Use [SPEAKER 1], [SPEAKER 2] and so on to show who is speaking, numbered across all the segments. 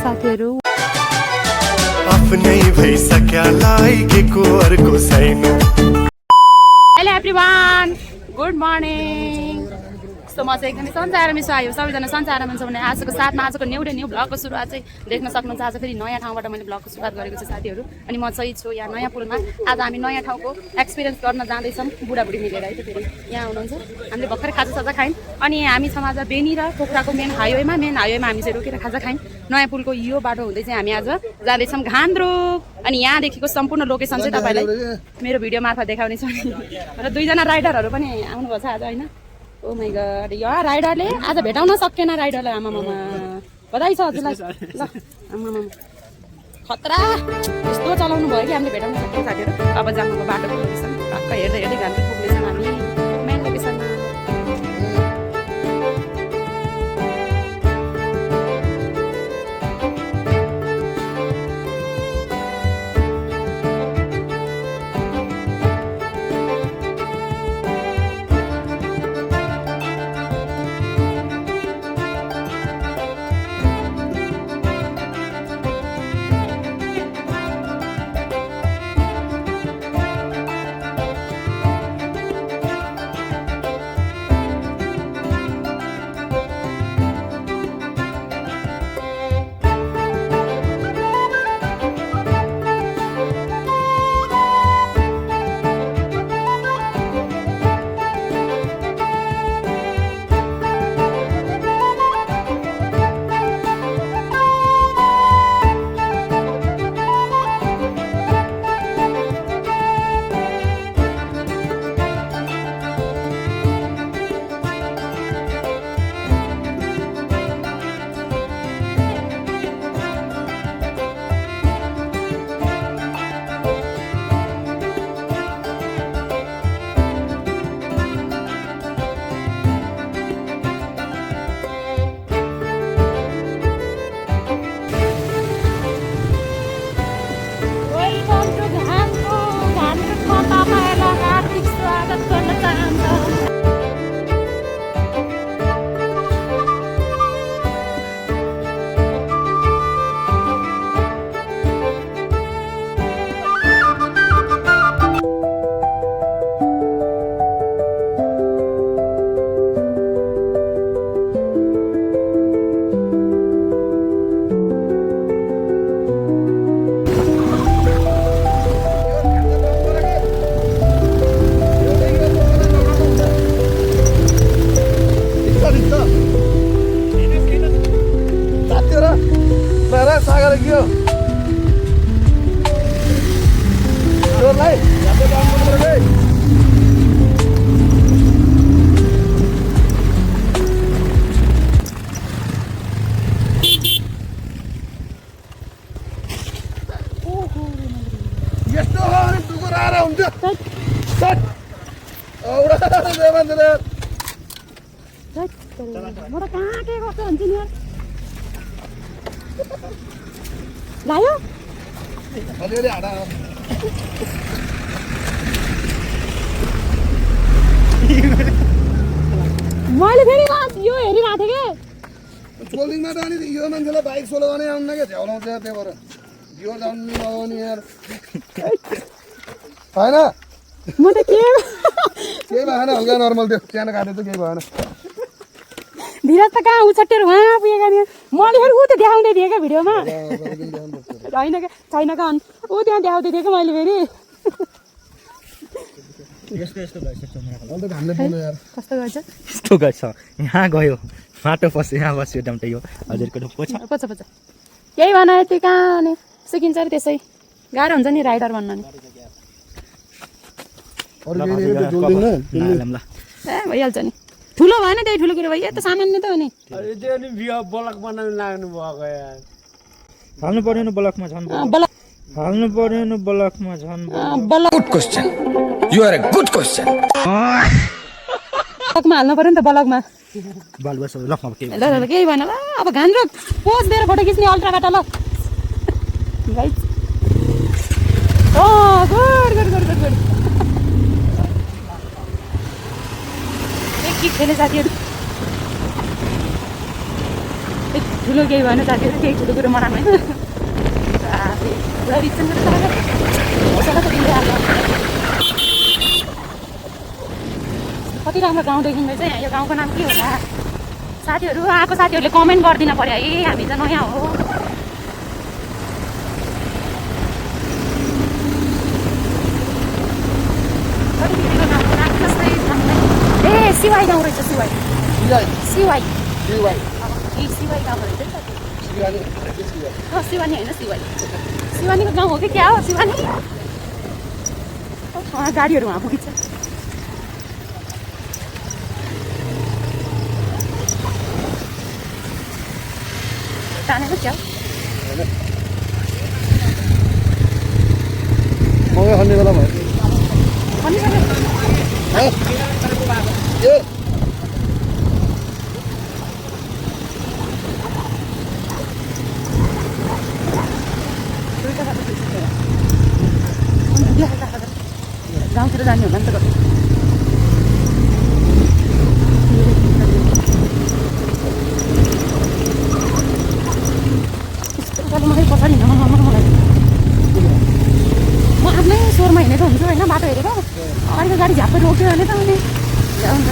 [SPEAKER 1] साथीहरू।
[SPEAKER 2] आफ्नै भइसक्या लागेको अर्को छैन।
[SPEAKER 1] Hello everyone, good morning. So म चाहिँ एकदमै सन्चै आरामै छु। आयो सबैजना सन्चै आरामै छ भने आजको साथमा आजको न्यू भ्लगको सुरुवात चाहिँ देख्न सक्नुहुन्छ। आज फेरि नयाँ ठाउँबाट मैले भ्लगको सुरुवात गरेको छु साथीहरू। अनि म चाहिँ छु यहाँ नयाँ पुलमा। आज हामी नयाँ ठाउँको एक्सपिरियन्स गर्न जाँदैछौँ बुढाबुढी मिलेर है। फेरि यहाँ हुनुहुन्छ, हामीले भर्खरै खाजासाजा खायौँ। अनि हामी छौँ आज बेनी र पोखराको मेन हाइवेमा हामी चाहिँ रोकेर खाजा खायौँ। नयाँ पुलको यो बाटो हुँदै चाहिँ हामी आज जाँदैछौँ घान्द्रुक। अनि यहाँदेखिको सम्पूर्ण लोकेसन चाहिँ तपाईँलाई मेरो भिडियो मार्फत देखाउने छ। र दुईजना राइडरहरू पनि आउनुभएको छ आज होइन। ओ माइ गड, यो राइडरले आज भेटाउन सकेन राइडरलाई। आमामामा बधाई छ हजुरलाई। ल आमामामा खतरा यस्तो चलाउनु भयो कि हामीले भेटाउन सक्यौँ साथीहरू। अब जानुको बाटोको लोकेसन टक्क हेर्दै हेर्दै घान्द्रुक पुग्दैछौँ हामी मेन लोकेसनमा। लायो मैले फेरि यो हेरिरहेको थिएँ कि
[SPEAKER 3] ट्रोलिङमा त। अनि यो मान्छेलाई बाइक चलाउने आउनु क्या झ्याउलाउँछ त्यही भएर यो जानु लगाउने यार होइन।
[SPEAKER 1] म त
[SPEAKER 3] केही भएन, हल्का नर्मल थियो, सानो काट्यो त केही भएन।
[SPEAKER 1] धीरज त कहाँ उछट्टेर उहाँ पुगेका नि। मैले फेरि ऊ त देखाउँदै थिएँ क्या भिडियोमा होइन क्या छैन कहाँ ऊ त्यहाँ देखाउँदै थिएँ कि मैले फेरि। कस्तो गर्छ
[SPEAKER 4] यस्तो गर्छ। यहाँ गयो माटो पस्यो, यहाँ बस्यो डम्टे यो हजुरको पोछ
[SPEAKER 1] पोछ पोछ यही भन। त्यो कहाँ नि सिकिन्छ अरे त्यसै गाह्रो हुन्छ नि राइडर भन्न नि। ए भइहाल्छ नि, ठुलो भएन त्यही ठुलो कुरो भयो। त सामान्य त हो नि।
[SPEAKER 4] हाल्नु पर्यो ब्लकमा झन् हाल्नु पर्यो ब्लकमा झन्।
[SPEAKER 2] Good question, you are a good question.
[SPEAKER 1] ब्लकमा हाल्नु पर्यो नि त ब्लकमा। ल ल केही भएन ल। अब घान्द्रुक पोज दिएर फोटो खिच्ने अल्ट्राबाट ल guys. Good good good good good. एक गीत खेले साथीहरू। ठुलो केही भएन साथीहरू केही ठुलो कुरो मनाउनु होइन पुरा रिचन कति राम्रो गाउँ देखिँदै चाहिँ यो गाउँको नाम के होला साथीहरू आएको साथीहरूले कमेन्ट गरिदिन पर्यो है हामी त नयाँ हो ए सिवाई गाउँ रहेछ सिवाई सिवाई सिवाई गाउँ रहेछ नि शिवानी होइन सिवाई शिवानीको गाउँ हो कि क्या हो शिवानी गाडीहरू उहाँ पुगिन्छ जानेको क्या
[SPEAKER 3] मकै खन्ने बेला भयो
[SPEAKER 1] गाउँतिर जाने होला नि त कति मलाई पछाडि मलाई म आफ्नै स्वरमा हिँडेको हुन्छु होइन बाटो हेरेको अगाडिको गाडी झ्याप्पै रोक्यो भने त अनि हुन्छ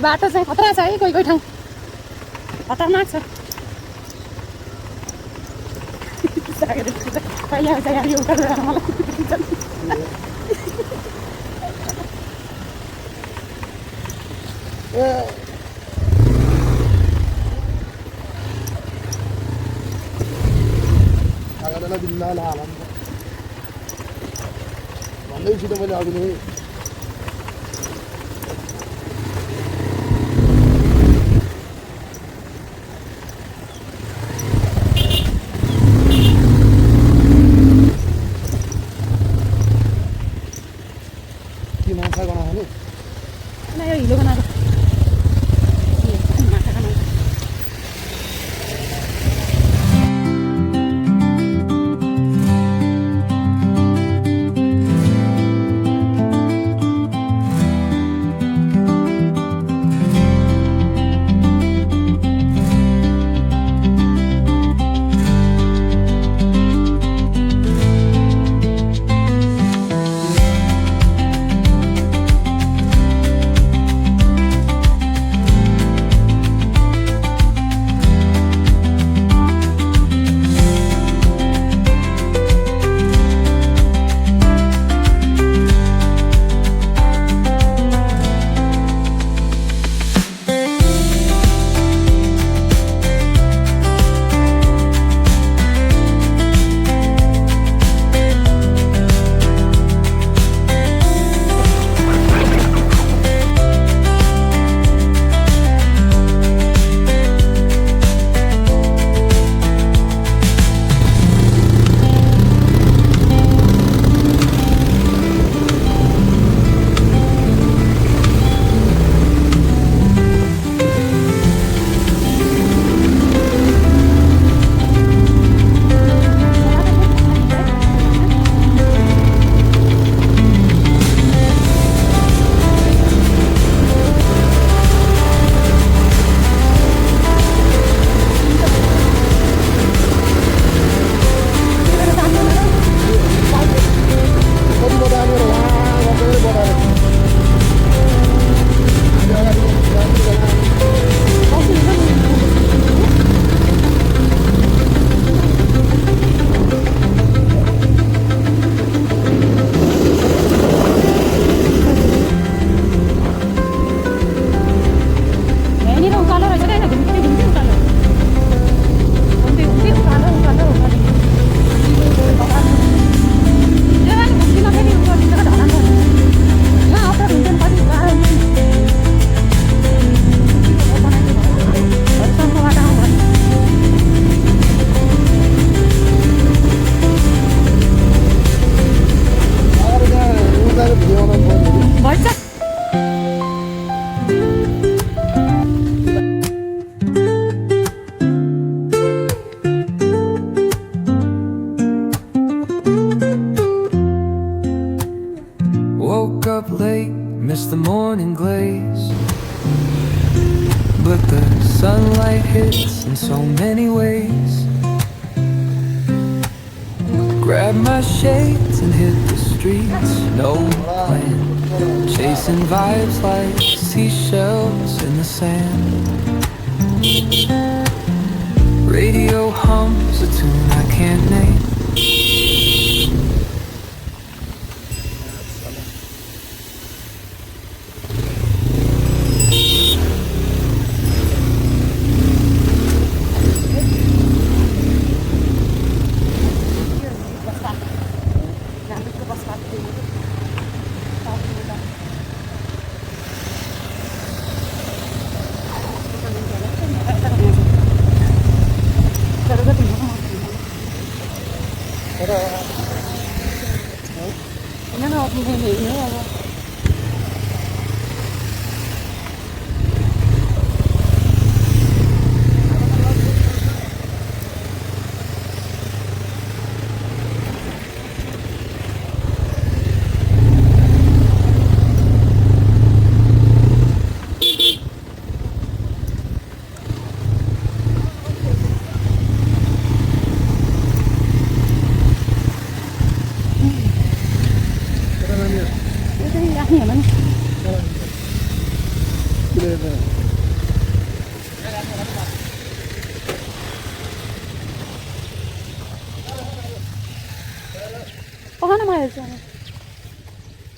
[SPEAKER 1] बाटो चाहिँ खतरा छ है कोही कोही ठाउँ खतरनाक छ कहिले आउँछ गाडी उता मलाई
[SPEAKER 3] भन्दैछु त मैले अघि नै
[SPEAKER 1] हिलो बनाएको
[SPEAKER 5] morning glaze. But the sunlight hits in so many ways. Grab my shades and hit the streets, no plan. Chasing vibes like seashells in the sand. Radio hums a tune I can't name.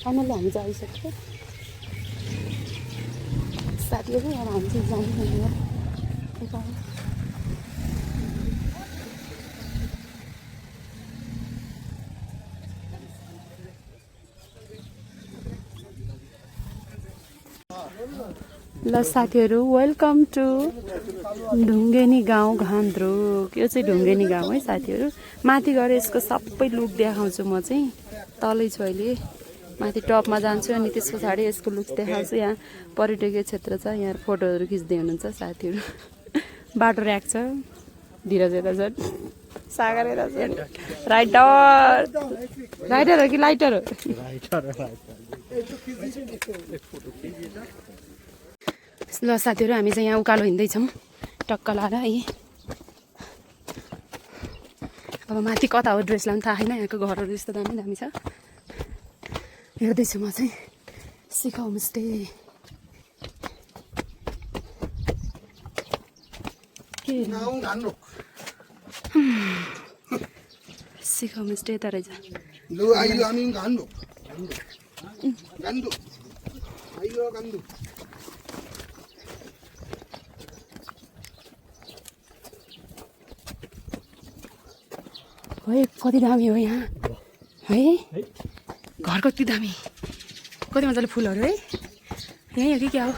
[SPEAKER 1] Finally हामी चाहिँ आइसक्यो साथीहरू अब हामी चाहिँ जानु ल साथीहरू वेलकम टु ढुङ्गेनी गाउँ घान्द्रुक। यो चाहिँ ढुङ्गेनी गाउँ है साथीहरू। माथि गएर यसको सबै लुक देखाउँछु म चाहिँ तलै छु अहिले माथि टपमा जान्छु अनि त्यस पछाडि यसको लुक देखाउँछु। यहाँ पर्यटकीय क्षेत्र छ यहाँ फोटोहरू खिच्दै हुनुहुन्छ साथीहरू। बाटो ऱ्याक छ धीरज यता झन् सागर यता झन् राइटर हो कि लाइटर हो ल साथीहरू हामी चाहिँ यहाँ उकालो हिँड्दैछौँ टक्क लाएर है। अब माथि कता हो ड्रेस लाउनु थाहा छैन यहाँको घरहरू यस्तो दामी दामी छ। हेर्दैछु म चाहिँ सिख होमस्टे के सिख होमस्टे यता रहेछ। है कति दामी हो यहाँ है घर कति दामी कति मजाले फुलहरू है यहीँ हो कि क्या हो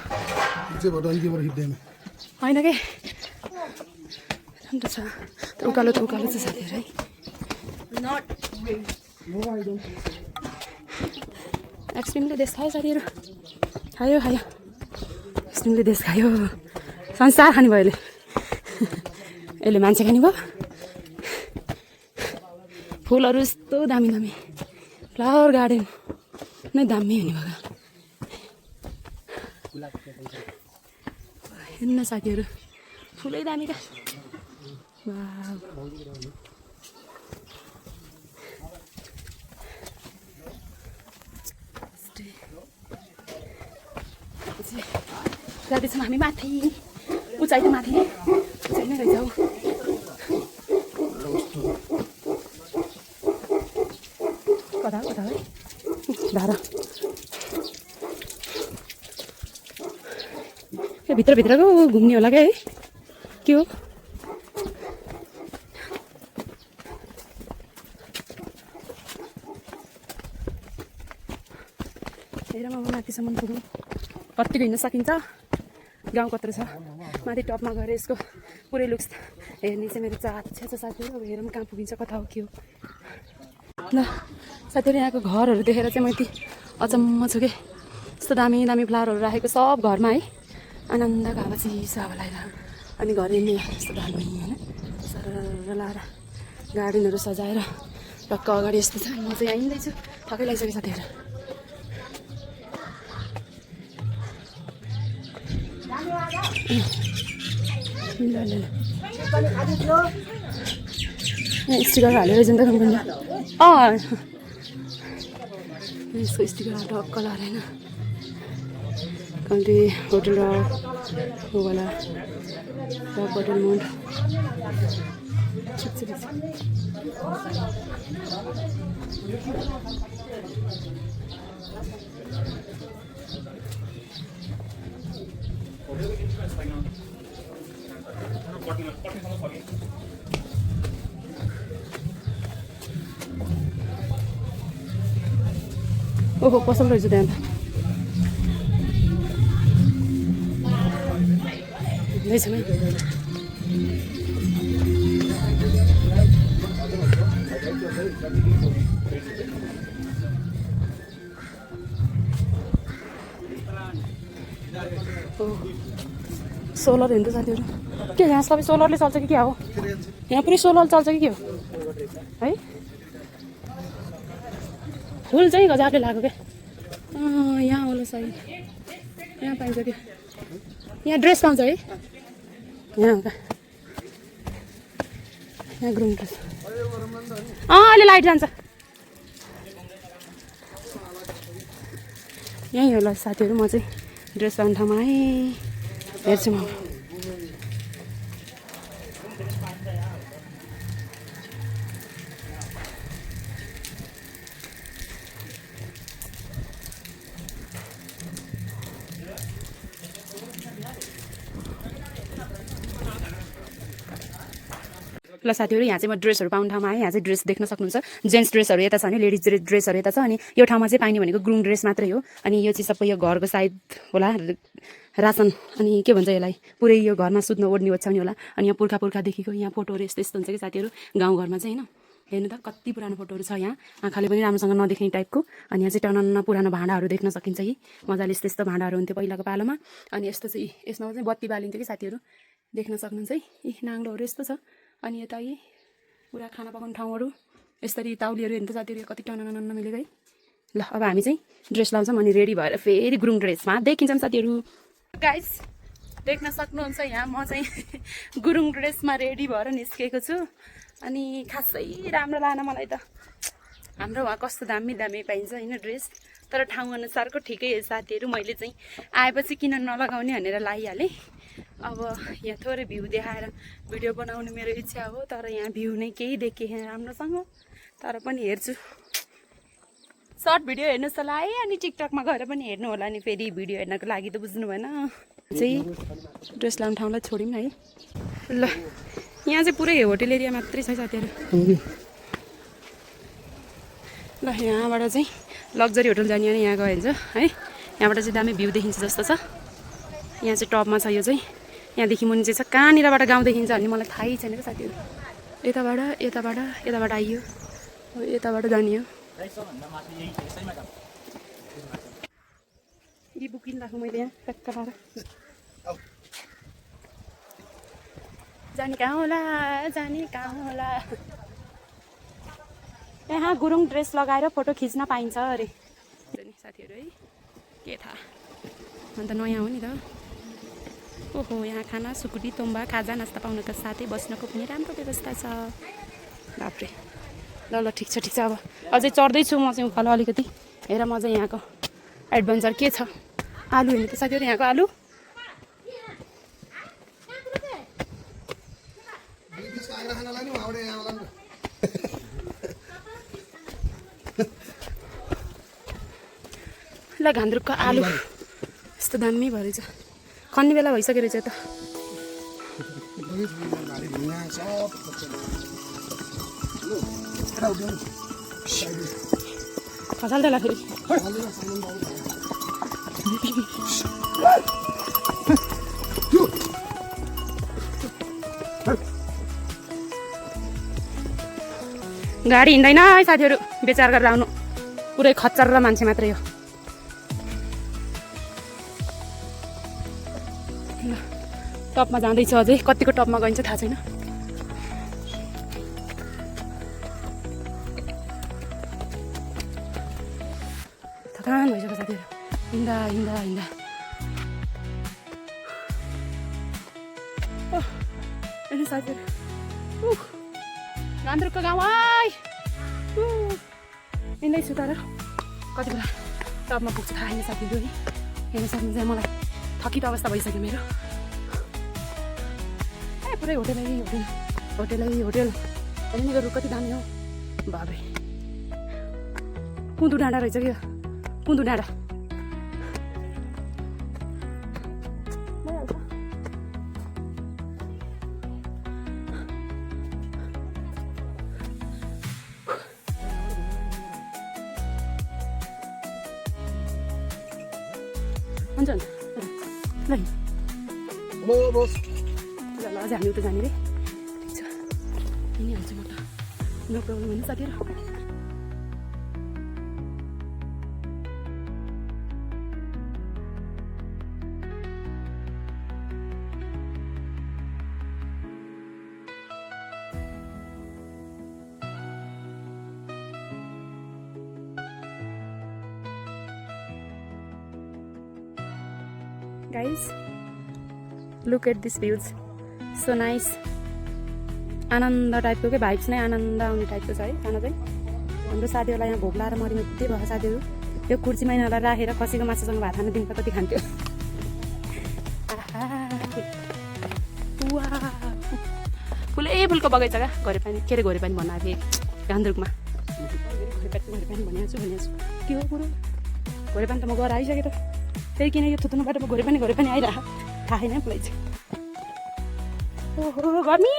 [SPEAKER 1] होइन के राम्रो छ उकालो त उकालो छ साथीहरू है। एक्सट्रिमले देश खायो साथीहरू खायो खायो एक्सट्रिमले देश खायो संसार खाने भयो यसले मान्छे खाने भयो। फुलहरू यस्तो दामी दामी फ्लावर गार्डन नै दामी हुने भयो हेर्नु न साथीहरू फुलै दामी क्या जाँदैछौँ हामी माथि उचाइ त माथि उचाइ नै रहेछ हौ। कता कता है धारा यो भित्रभित्रको घुम्ने होला क्या है के हो हेरौँ अब माथिसम्म पुगौँ कतिको हिँड्न सकिन्छ गाउँ कत्रो छ माथि टपमा गएर यसको पुरै लुक्स हेर्ने चाहिँ मेरो चाह छ साथीहरू। अब हेरौँ कहाँ पुगिन्छ कता हो के हो। ल साथीहरू यहाँको घरहरू देखेर चाहिँ मैले अचम्म छु के यस्तो दामी दामी फ्लावरहरू राखेको सब घरमा है आनन्दको हावा चिसो हावा लगाएर अनि घर हिँड्ने यस्तो दामी होइन सरर लाएर गार्डनहरू सजाएर टक्क अगाडि यस्तो छ। म चाहिँ यहाँ हिँड्दैछु थकै लागिसक्यो साथीहरू स्टिकर हालेर जाउँ त कम्पनी यसको स्टिकर टप कलर होइन कम्ती होटल वाला टप होटल मोड ओहो पसल रहेछ त्यहाँ त सोलर हेर्नु साथीहरू के यहाँ सबै सोलरले चल्छ कि क्या हो यहाँ पुरै सोलर चल्छ कि के हो है फुल चाहिँ गजाले लाग्यो क्या यहाँ होला सही यहाँ पाइन्छ क्या यहाँ ड्रेस पाउँछ है यहाँ का यहाँ ग्रुम ड्रेस अहिले लाइट जान्छ यहीँ होला साथीहरू म चाहिँ ड्रेस पाउने ठाउँमा है हेर्छु म ल साथीहरू यहाँ चाहिँ म ड्रेसहरू पाउने ठाउँमा आएँ यहाँ चाहिँ ड्रेस देख्न सक्नुहुन्छ जेन्ट्स ड्रेसहरू यता छ भने लेडिज ड्रेसहरू यता छ अनि यो ठाउँमा चाहिँ पाइने भनेको ग्रुम ड्रेस मात्रै हो अनि यो चाहिँ सबै यो घरको सायद होला रासन अनि के भन्छ यसलाई पुरै यो घरमा सुत्न ओढ्ने ओछ्याउने होला अनि यहाँ पुर्खादेखिको यहाँ फोटोहरू यस्तो यस्तो हुन्छ कि साथीहरू गाउँघरमा चाहिँ होइन हेर्नु त कति पुरानो फोटोहरू छ यहाँ आँखाले पनि राम्रोसँग नदेख्ने टाइपको अनि यहाँ चाहिँ टनन्न पुरानो भाँडाहरू देख्न सकिन्छ कि मजाले यस्तो यस्तो भाँडाहरू हुन्थ्यो पहिलाको पालोमा अनि यस्तो चाहिँ यसमा चाहिँ बत्ती बालिन्थ्यो कि साथीहरू देख्न सक्नुहुन्छ है यी नाङ्लोहरू यस्तो छ अनि यता यी पुरा खाना पकाउने ठाउँहरू यसरी ताउलीहरू हेर्नु त साथीहरू कति टनन्न मिलेको है ल अब हामी चाहिँ ड्रेस लाउँछौँ अनि रेडी भएर फेरि ग्रुम ड्रेसमा देखिन्छौँ साथीहरू गाइस देख्न सक्नुहुन्छ यहाँ म चाहिँ गुरुङ ड्रेसमा रेडी भएर निस्केको छु अनि खासै राम्रो लागेन मलाई त हाम्रो वहाँ कस्तो दामी दामी पाइन्छ होइन ड्रेस तर ठाउँ अनुसारको ठिकै हो साथीहरू मैले चाहिँ आएपछि किन नलगाउने भनेर लगाइहालेँ अब यहाँ थोरै भ्यू देखाएर भिडियो बनाउने मेरो इच्छा हो तर यहाँ भ्यू नै केही देखेँ राम्रोसँग तर पनि हेर्छु सर्ट भिडियो हेर्नुहोस् त है अनि टिकटकमा गएर पनि हेर्नु होला नि फेरि भिडियो हेर्नको लागि त बुझ्नु भएन चाहिँ ड्रेस लाउने ठाउँलाई छोड्यौँ न है ल यहाँ चाहिँ पुरै होटल एरिया मात्रै छ साथीहरू ल यहाँबाट चाहिँ लग्जरी होटल जाने अनि यहाँ गयो हुन्छ है यहाँबाट चाहिँ दामी भ्यू देखिन्छ जस्तो छ यहाँ चाहिँ टपमा छ यो चाहिँ यहाँदेखि मुनि चाहिँ छ कहाँनिरबाट गाउँ देखिन्छ भन्ने मलाई थाहै छैन क्या साथीहरू यताबाट आइयो यताबाट जाने हो यी बुकिङ राख्नु मैले यहाँ ट्याक्क पाएर जाने कहाँ होला यहाँ गुरुङ ड्रेस लगाएर फोटो खिच्न पाइन्छ अरे साथीहरू है के थाहा अन्त नयाँ हो नि त ओहो यहाँ खाना सुकुटी तोम्बा खाजा नास्ता पाउनुका साथै बस्नको पनि राम्रो व्यवस्था छ बाफ्रे ल ठिक छ अब अझै चढ्दैछु म चाहिँ उकालो अलिकति हेर म चाहिँ यहाँको एडभेन्चर के छ आलु हेर्नु त साथीहरू यहाँको आलु ल घान्द्रुकको आलु यस्तो दामी भएर छ खन्ने बेला भइसक्यो रहेछ त खसाल्दैला फेरि गाडी हिँड्दैन है साथीहरू विचार गरेर आउनु पुरै खच्चर र मान्छे मात्रै हो टपमा जाँदैछ अझै कतिको टपमा गइन्छ थाहा छैन थकान भइसक्यो साथीहरू हिँड्दा नि साथीहरू गान्द्रुकको गाउँ है हिँड्दैछु तर कति बेला टपमा पुग्छु थाहा छैन साथीहरू है हेर्न सक्नुहुन्छ मलाई थकित अवस्था भइसक्यो मेरो ए पुरै होटेल हेर्ने रुख कति दामी हो बाबे पुन्दु डाँडा रहेछ क्या पुन्दु डाँडा हुन्छ ल
[SPEAKER 3] बस
[SPEAKER 1] ल अझै हामी उता जाने रे ठिक छ हिँडिहाल्छु म त नो प्रब्लम होइन साथीहरू guys look at this views so nice आनन्द टाइपको के भाइब्स नै आनन्द आउने टाइपको छ है खाना चाहिँ हाम्रो साथीहरूलाई यहाँ भोक लाएर मरिमा त्यही भएको साथीहरू यो कुर्सीमा यिनीहरूलाई राखेर खसीको मासुसँग भात खान दिन्छ कति खान्थ्यो फुलको बगैँचा क्या घोरेपानी के अरे घोरेपानी भन्नु थिएँ गान्द्रुकमा घोरेपानी भनेको छु के हो कुरो घोरेपानी त म गएर आइसकेँ त त्यही किन यो थुत्नु बाटोमा घोरेपानी आइरह थाहा छैन मलाई चाहिँ ओहो गर्मी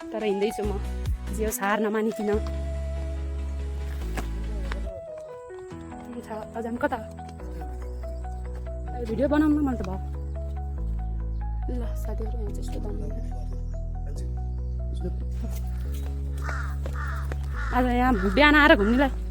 [SPEAKER 1] तर हिँड्दैछु म जे होस् हार नमानिकन अझ हामी कता भिडियो बनाउनु मन त भयो ल साथीहरू यहाँ त्यस्तो दाम आज यहाँ बिहान आएर घुम्नेलाई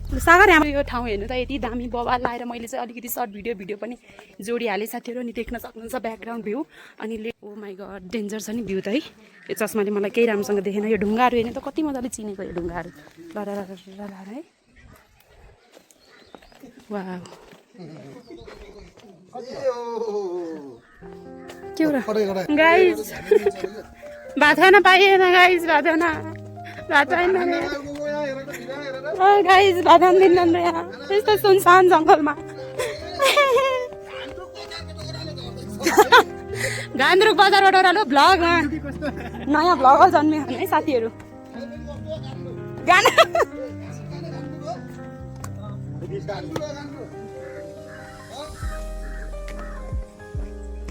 [SPEAKER 1] सागर हाम्रो यो ठाउँ हेर्नु त यति दामी बवाल लाएर मैले चाहिँ अलिकति सर्ट भिडियो पनि जोडिहालेँ साथीहरू अनि देख्न सक्नुहुन्छ ब्याकग्राउन्ड भ्यू अनि ओ माई गड डेन्जर छ नि भ्यू त है यो चस्माले मलाई केही राम्रोसँग देखेन यो ढुङ्गाहरू हेर्ने त कति मजाले चिनेको यो ढुङ्गाहरू ल है वा के हो र गाइस भात खान पाइएन गाइस भात खान गाइस भात खान दिन्न यहाँ यस्तो सुनसान जङ्गलमा गान्द्रुक बजारबाट ओह्रालो भ्लगमा नयाँ भ्लगर जन्मियो है साथीहरू गाना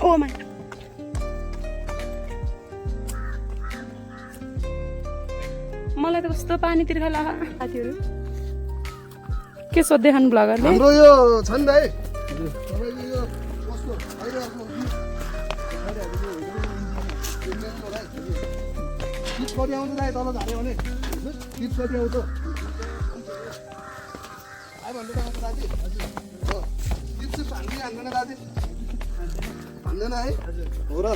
[SPEAKER 1] ओ मा मलाई त कस्तो पानी तिर्खा लाग्यो साथीहरू के सोध्दै खानु भ्लगरले
[SPEAKER 3] हाम्रो यो छ नि भाइ तपाईँको यो कस्तो आइरहेको गीत कति आउँछ दाइ तल झाऱ्यो भने गीत कति आउँछ आयो भन्नु त आउँछ दाजु हजुर गीत चाहिँ भान्ने हान्दैन दाजु भन्दैन है हो र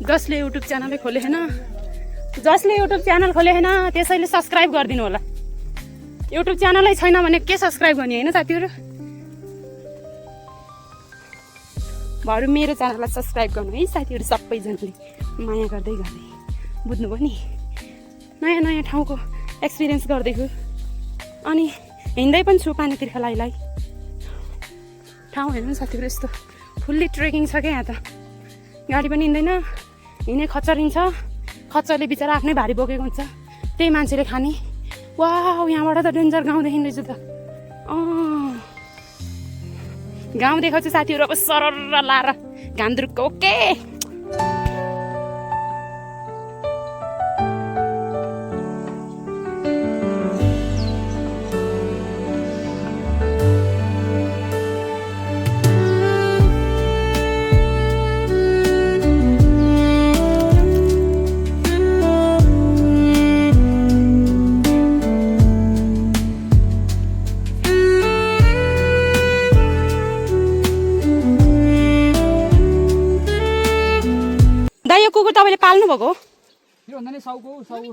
[SPEAKER 1] जसले युट्युब च्यानलै खोले होइन जसले युट्युब च्यानल खोले होइन त्यसैले सब्सक्राइब गरिदिनु होला युट्युब च्यानलै छैन भने के सब्सक्राइब गर्ने होइन साथीहरू बरु मेरो च्यानललाई सब्सक्राइब गर्नु है साथीहरू सबैजनाले माया गर्दै बुझ्नुभयो नि नयाँ नयाँ ठाउँको एक्सपिरियन्स गर्दैछु अनि हिँड्दै पनि छु पानी तिर्खा लाई ठाउँ हेर्नु साथीहरू यस्तो फुल्ली ट्रेकिङ छ क्या यहाँ त गाडी पनि हिँड्दैन हिँड्ने खच्चरिन्छ खच्चरले बिचरा आफ्नै भारी बोकेको हुन्छ त्यही मान्छेले खाने वा यहाँबाट त डेन्जर गाउँ देखिँदैछु त गाउँ देखाउँछु साथीहरू अब सरर लाएर गान्द्रुकको ओके कुकुर तपाईँले पाल्नु भएको
[SPEAKER 6] त्योभन्दा नि 100 को 100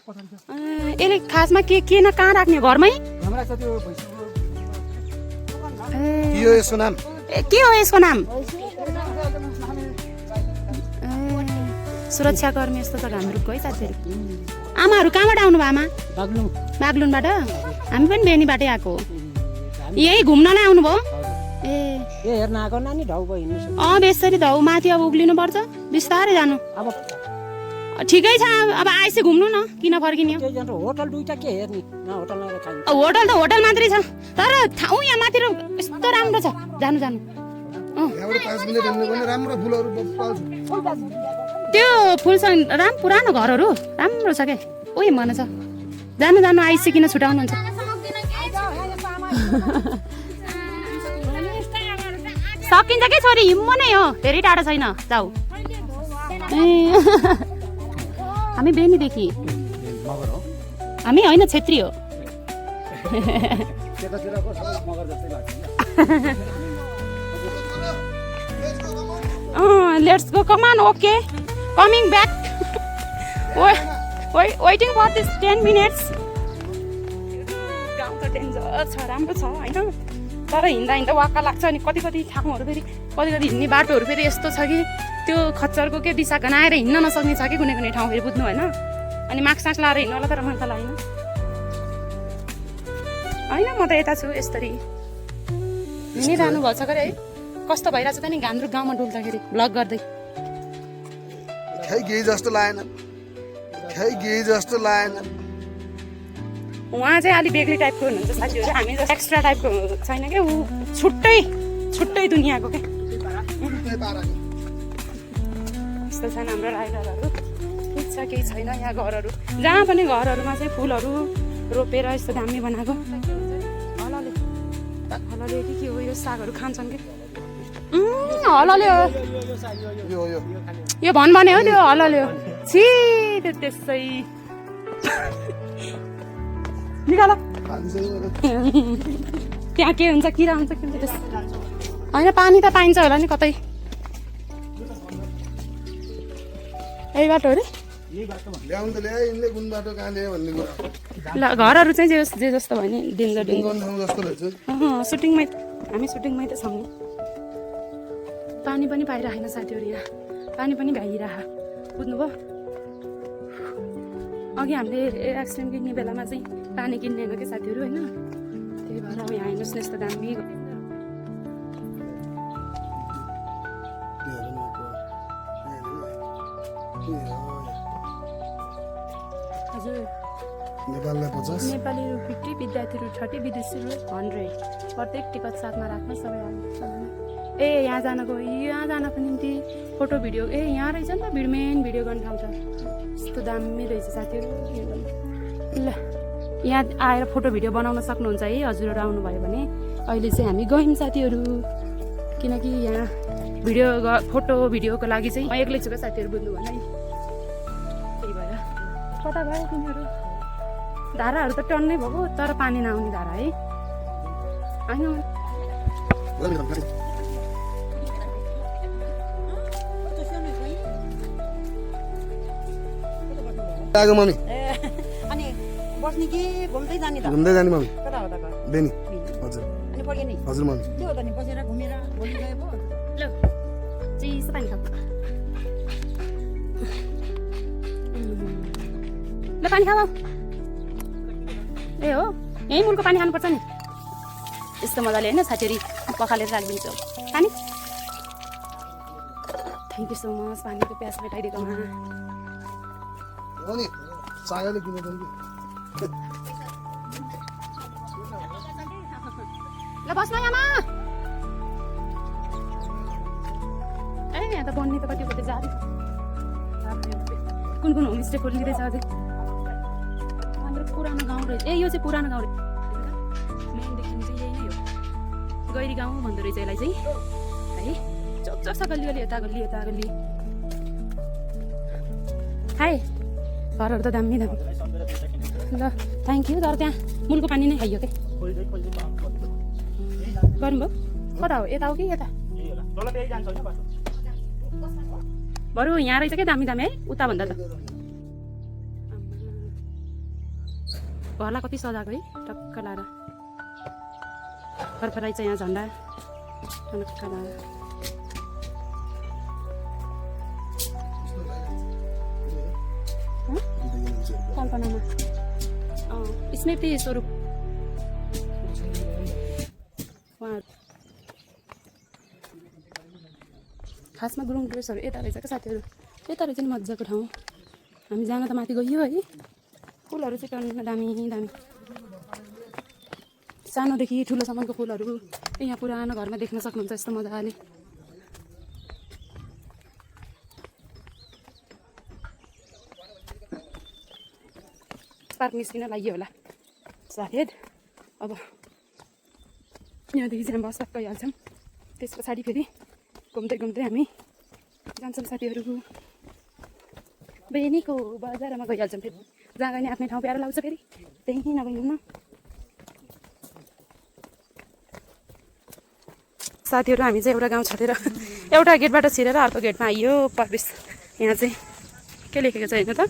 [SPEAKER 6] पठाउँछ
[SPEAKER 1] यसले खासमा के न कहाँ राख्ने घरमै
[SPEAKER 6] हाम्रो छ त्यो भैँसीको
[SPEAKER 3] के हो यसको नाम
[SPEAKER 1] के हो यसको नाम सुरक्षा कर्मी यस्तो छ घामरुको है साथीहरू आमाहरू कहाँबाट आउनु भयो आमा बागलुङबाट हामी पनि बेनीबाटै आएको हो यही घुम्नलाई आउनुभयो ए
[SPEAKER 6] हेर्न आएको नानी ढाउ भयो हिँड्नु
[SPEAKER 1] बेसरी धौ माथि अब उक्लिनुपर्छ बिस्तारै जानु
[SPEAKER 6] अब
[SPEAKER 1] ठिकै छ अब आइसे घुम्नु न किन फर्किने हो
[SPEAKER 6] होटल दुईटा के हेर्ने न होटल नगएर खाइन्छ
[SPEAKER 1] होटल त होटल मात्रै छ तर ठाउँ यहाँ माथि यस्तो राम्रो छ जानु जानु
[SPEAKER 3] यहाँबाट 5 मिनेट हिँड्नु भने राम्रो फुलहरू पाउँछ
[SPEAKER 1] त्यो फुलसँग पुरानो घरहरू राम्रो छ क्या ओइ मन छ जानु जानु आइसकिन छुटाउनुहुन्छ सकिन्छ के छोरी हिम्मो नै हो धेरै टाढो छैन जाऊ ए हामी बेनीदेखि हामी होइन छेत्री हो let's go come on okay coming back waiting for this 10 minutes गाउँ त डेन्जर छ राम्रो छ होइन तर हिँड्दा हिँड्दा वाक्का लाग्छ अनि कति कति ठाउँहरू फेरि कति कति हिँड्ने बाटोहरू फेरि यस्तो छ कि त्यो खच्चरको के दिशा गनाएर हिँड्न नसक्ने छ कि कुनै कुनै ठाउँ फेरि बुझ्नु होइन अनि मास्क सास लाएर हिँड्नु होला तर मन त होइन होइन म त यता छु यसरी हिँडिरहनु भएको छ गरे है कस्तो भइरहेछ त नि घान्द्रुक गाउँमा डुल्दाखेरि भ्लग गर्दै
[SPEAKER 3] खै गेही जस्तो लागेन
[SPEAKER 1] उहाँ चाहिँ अलिक बेग्लै टाइपको हुनुहुन्छ साथीहरू हामी जस्तो एक्स्ट्रा टाइपको छैन क्या ऊ छुट्टै दुनियाँको क्या यस्तो छन् हाम्रो राइडरहरू ठिक छ केही छैन यहाँ घरहरू जहाँ पनि घरहरूमा चाहिँ फुलहरू रोपेर यस्तो दामी बनाएको हलले के हो यो सागहरू खान्छन् कि हलले हो यो भने हो त्यो हलले हो छि त्यो त्यसै निकाल त्यहाँ के हुन्छ किरा हुन्छ के हुन्छ होइन पानी त पाइन्छ होला नि कतै यही बाटो हो रे
[SPEAKER 3] ल्याउनु त ल्याए यिनले कुन बाटो कहाँ ल्यायो भन्ने कुरा
[SPEAKER 1] ल घरहरू चाहिँ जे जस्तो भयो नि डेन्जर
[SPEAKER 3] गर्ने ठाउँ जस्तो रहेछ
[SPEAKER 1] सुटिङमै हामी सुटिङमै त छौँ नि पानी पनि पाइरहेन साथीहरू यहाँ पानी पनि भ्याइरह बुझ्नुभयो अघि हामीले एक्सिडेन्ट किन्ने बेलामा चाहिँ पानी किन्ने होइन क्या साथीहरू होइन त्यही भएर अब यहाँ हेर्नुहोस् न यस्तो दामी हजुर
[SPEAKER 3] नेपाललाई 50
[SPEAKER 1] नेपाली रु 50 विद्यार्थी रु 30 विदेशी रु 100 प्रत्येक टिकट साथमा राख्नु सबै ए यहाँ जानको निम्ति फोटो भिडियो यहाँ रहेछ नि त मेन भिडियो गर्ने ठाउँ छ यस्तो दामी रहेछ साथीहरू ल यहाँ आएर फोटो भिडियो बनाउन सक्नुहुन्छ है हजुरहरू आउनुभयो भने अहिले चाहिँ हामी गयौँ साथीहरू किनकि यहाँ फोटो भिडियोको लागि चाहिँ म एक्लै छु क्या साथीहरू बुझ्नु भएन है त्यही भएर कता भयो तिनीहरू धाराहरू त टन्नै भएको तर पानी नआउने धारा है होइन
[SPEAKER 3] आगो मम्मी
[SPEAKER 7] अनि बस्ने कि घुम्दै जाने त
[SPEAKER 3] घुम्दै जाने मम्मी
[SPEAKER 7] कता हो त घर
[SPEAKER 3] बेनी हजुर
[SPEAKER 7] अनि पढ्यो नि
[SPEAKER 3] हजुर मम्मी
[SPEAKER 7] के हो त नि बसेर घुमेर भोलि गयो पो
[SPEAKER 1] ल चिसो पानी खाऊ ल पानी खाऊ ए हो यहीँ मुलको पानी खानुपर्छ नि यस्तो मजाले होइन साथीहरू पखालेर राखिदिन्छु पानी थ्याङ्क यू सो मच पानीको प्यास मेटाइदिएकोमा
[SPEAKER 3] हो नि सागले किन पनि
[SPEAKER 1] ल बस्न आमा ए यहाँ त बन्ने त कति कति जाँदै कुन होमस्टे खोलिँदैछ अझै हाम्रो पुरानो गाउँ रहेछ ए यो चाहिँ पुरानो गाउँ रहेछ मेनदेखि चाहिँ यही नै हो गैरी गाउँ भन्दो रहेछ यसलाई चाहिँ है चोक छ गल्ली यता गल्ली हाई घरहरू त दामी दामी ल थ्याङ्क यू तर त्यहाँ मुलको पानी नै खाइयो क्या गर्नुभयो कता हो यता हो कि यता बरु यहाँ रहेछ क्या दामी दामी है उता भन्दा त घरलाई कति सजाएको है टक्क लाएर फरफराइ चाहिँ यहाँ झन्डा टक्क लाएर कल्पनामा स्मृति स्वरूप उहाँहरू खासमा गुरुङ ड्रेसहरू यता रहेछ क्या साथीहरू यता रहेछ नि मजाको ठाउँ हामी जान त माथि गयो है फुलहरू चाहिँ टन्न दामी दामी सानोदेखि ठुलोसम्मको फुलहरू यहाँ पुरानो घरमा देख्न सक्नुहुन्छ यस्तो मजाले पार्क निस्किन लाग्यो होला सायद अब यहाँदेखि चाहिँ बस टक्क गइहाल्छौँ त्यस पछाडि फेरि घुम्दै घुम्दै हामी जान्छौँ साथीहरू बेनीको बजारमा गइहाल्छौँ फेरि जहाँ गयो नि आफ्नै ठाउँ प्यारो लाग्छ फेरि त्यहीँ नगइदिउँ साथीहरू हामी चाहिँ एउटा गाउँ छरेर एउटा गेटबाट छिरेर अर्को गेटमा आइयो प्रवेश यहाँ चाहिँ के लेखेको छ हेर्नु त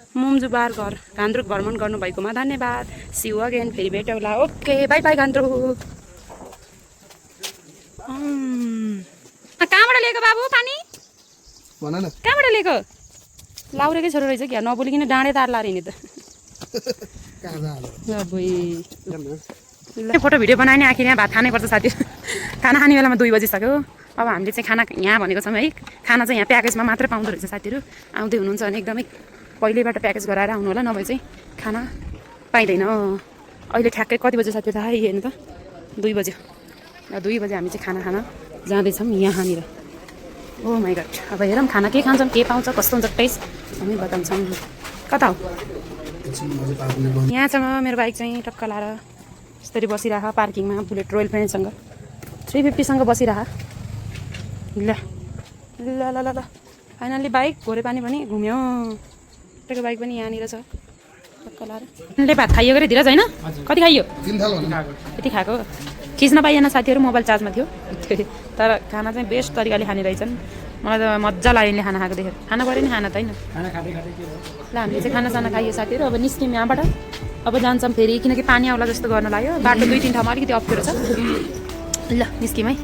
[SPEAKER 1] मुम्जुबार घर घान्द्रुक भ्रमण गर्नुभएकोमा धन्यवाद सी यू अगेन फेरि भेटौँला ओके बाई बाई घान्द्रुक कहाँबाट लिएको बाबु पानी
[SPEAKER 3] भन न
[SPEAKER 1] कहाँबाट लिएको लाउरेकै छोरो रहेछ क्या नबोलिकन डाँडे तार लाएर हिँड्ने त फोटो भिडियो बनायो नि आखिर यहाँ भात खानै पर्छ साथी खाना खाने बेलामा 2 बजिसक्यो अब हामीले चाहिँ खाना यहाँ भनेको छौँ है खाना चाहिँ यहाँ प्याकेजमा मात्रै पाउँदो रहेछ साथीहरू आउँदै हुनुहुन्छ भने एकदमै पहिल्यैबाट प्याकेज गराएर आउनु होला नभए चाहिँ खाना पाइँदैन अहिले ठ्याक्कै कति बजी साथीहरू थाहा हेर्नु त 2 बज्यो 2 बजी हामी चाहिँ खाना खान जाँदैछौँ यहाँनिर ओ माइ गड अब हेरौँ खाना के खान्छौँ के पाउँछ कस्तो हुन्छ टेस्ट हामी बताउँछौँ कता हो यहाँसँग मेरो बाइक चाहिँ टक्क लाएर यसरी बसिरह पार्किङमा बुलेट रोयल फ्रेन्डसँग 350सँग बसिरह ल ल ल ल ल फाइनल्ली बाइक घोरे पानी पनि घुम्यो त्यसको बाइक पनि यहाँनिर छ टक्क लाएर भात खाइयो गरे धीरज होइन कति खाइयो
[SPEAKER 3] 3 थाल
[SPEAKER 1] यति खाएको खिच्न पाइएन साथीहरू मोबाइल चार्जमा थियो तर खाना चाहिँ बेस्ट तरिकाले खाने रहेछन् मलाई त मजा लाग्यो नि खाना खाएको देखेर खाना पऱ्यो नि खाना त होइन ल हामीले चाहिँ खानासाना खाइयो साथीहरू अब निस्क्यौँ यहाँबाट अब जान्छौँ फेरि किनकि पानी आउला जस्तो गर्न लाग्यो बाटो 2-3 ठाउँमा अलिकति अप्ठ्यारो छ ल निस्क्यौँ है